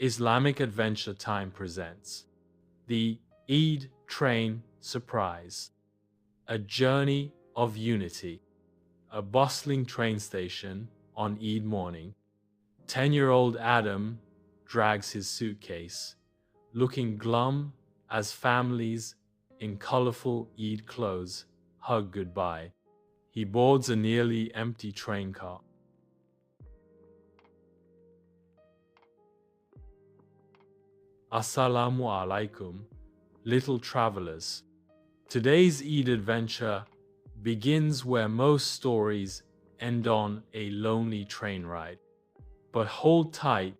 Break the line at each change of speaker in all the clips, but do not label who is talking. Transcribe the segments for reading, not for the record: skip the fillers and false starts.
Islamic Adventure Time presents the Eid Train Surprise, a journey of unity. A bustling train station on Eid morning. 10-year-old Adam drags his suitcase, looking glum as families in colorful Eid clothes hug goodbye. He boards a nearly empty train car. Assalamu alaikum, little travelers. Today's Eid adventure begins where most stories end on a lonely train ride. But hold tight,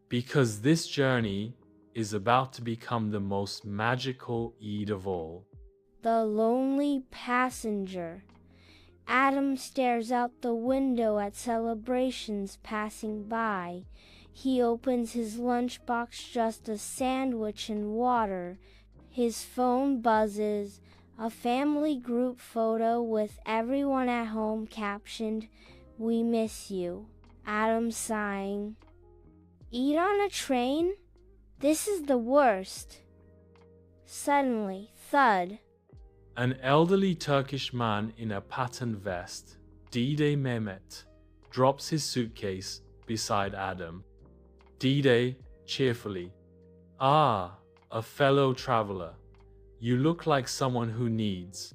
because this journey is about to become the most magical Eid of all.
The lonely passenger. Adam stares out the window at celebrations passing by. He opens his lunchbox, just a sandwich and water. His phone buzzes, a family group photo with everyone at home captioned, "We miss you." Adam sighing. Eat on a train? This is the worst. Suddenly, thud.
An elderly Turkish man in a patterned vest, Dede Mehmet, drops his suitcase beside Adam. Dede cheerfully, "Ah, a fellow traveler. You look like someone who needs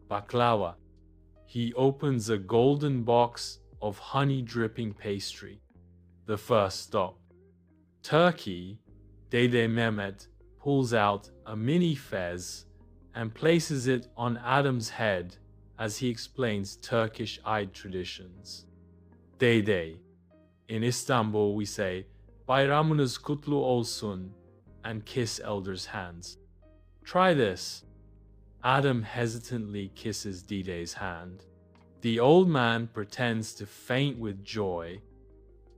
baklava." He opens a golden box of honey-dripping pastry. The first stop. Turkey. Dede Mehmet pulls out a mini fez and places it on Adam's head as he explains Turkish Eid traditions. Dede. In Istanbul we say, "Bayramınız kutlu olsun," and kiss elders' hands. Try this. Adam hesitantly kisses Dede's hand. The old man pretends to faint with joy,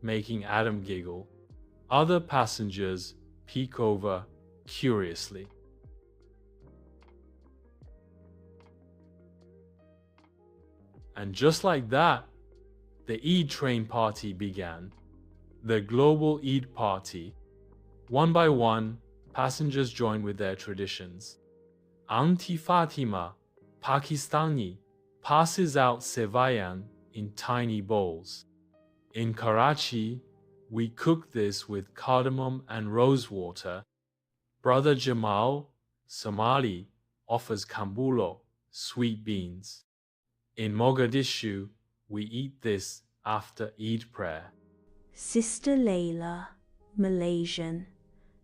making Adam giggle. Other passengers peek over curiously. And just like that, the Eid train party began. The global Eid party. One by one, passengers join with their traditions. Auntie Fatima, Pakistani, passes out sevaiyan in tiny bowls. In Karachi, we cook this with cardamom and rosewater. Brother Jamal, Somali, offers cambuulo, sweet beans. In Mogadishu, we eat this after Eid prayer.
Sister Layla, Malaysian,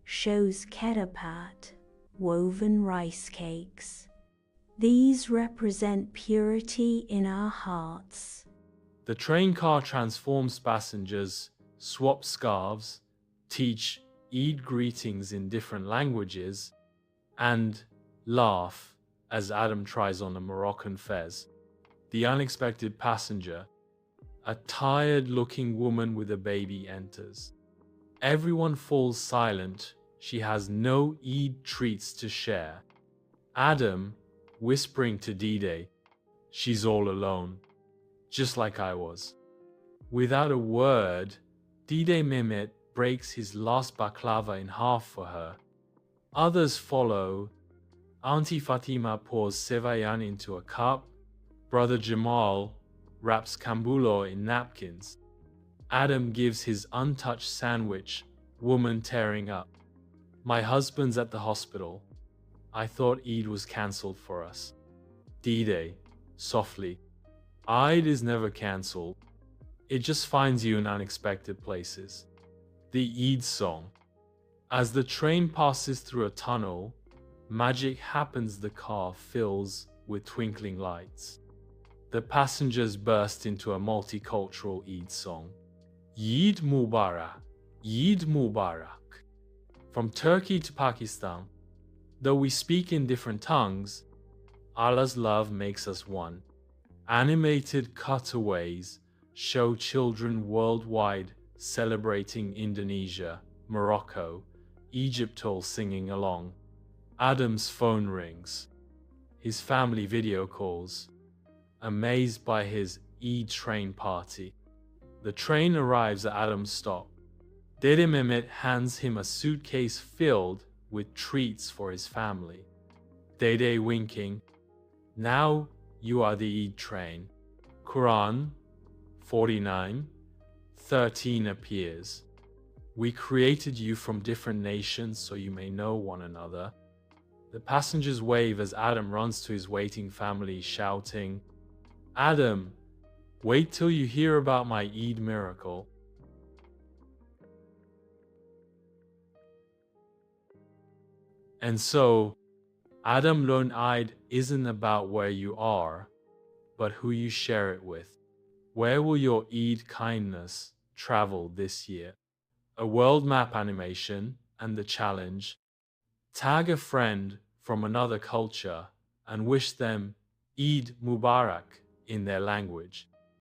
shows ketupat, woven rice cakes. These represent purity in our hearts.
The train car transforms passengers, swap scarves, teach Eid greetings in different languages, and laugh as Adam tries on a Moroccan fez. The unexpected passenger, a tired-looking woman with a baby, enters. Everyone falls silent. She has no Eid treats to share. Adam, whispering to Dede, "She's all alone, just like I was." Without a word, Dede Mehmet breaks his last baklava in half for her. Others follow. Auntie Fatima pours sevaiyan into a cup. Brother Jamal wraps cambuulo in napkins. Adam gives his untouched sandwich, woman tearing up. "My husband's at the hospital. I thought Eid was cancelled for us." Dede, softly, "Eid is never cancelled. It just finds you in unexpected places." The Eid song. As the train passes through a tunnel, magic happens. The car fills with twinkling lights. The passengers burst into a multicultural Eid song. Eid Mubarak, Eid Mubarak. From Turkey to Pakistan, though we speak in different tongues, Allah's love makes us one. Animated cutaways show children worldwide celebrating Indonesia, Morocco, Egypt all singing along. Adam's phone rings. His family video calls, amazed by his Eid train party. The train arrives at Adam's stop. Dede Mehmet hands him a suitcase filled with treats for his family. Dede winking, now you are the Eid train. Quran 49:13 appears. We created you from different nations so you may know one another. The passengers wave as Adam runs to his waiting family, shouting, Adam, wait till you hear about my Eid miracle. And so, Adam learned Eid isn't about where you are, but who you share it with. Where will your Eid kindness travel this year? A world map animation and the challenge. Tag a friend from another culture and wish them Eid Mubarak in their language.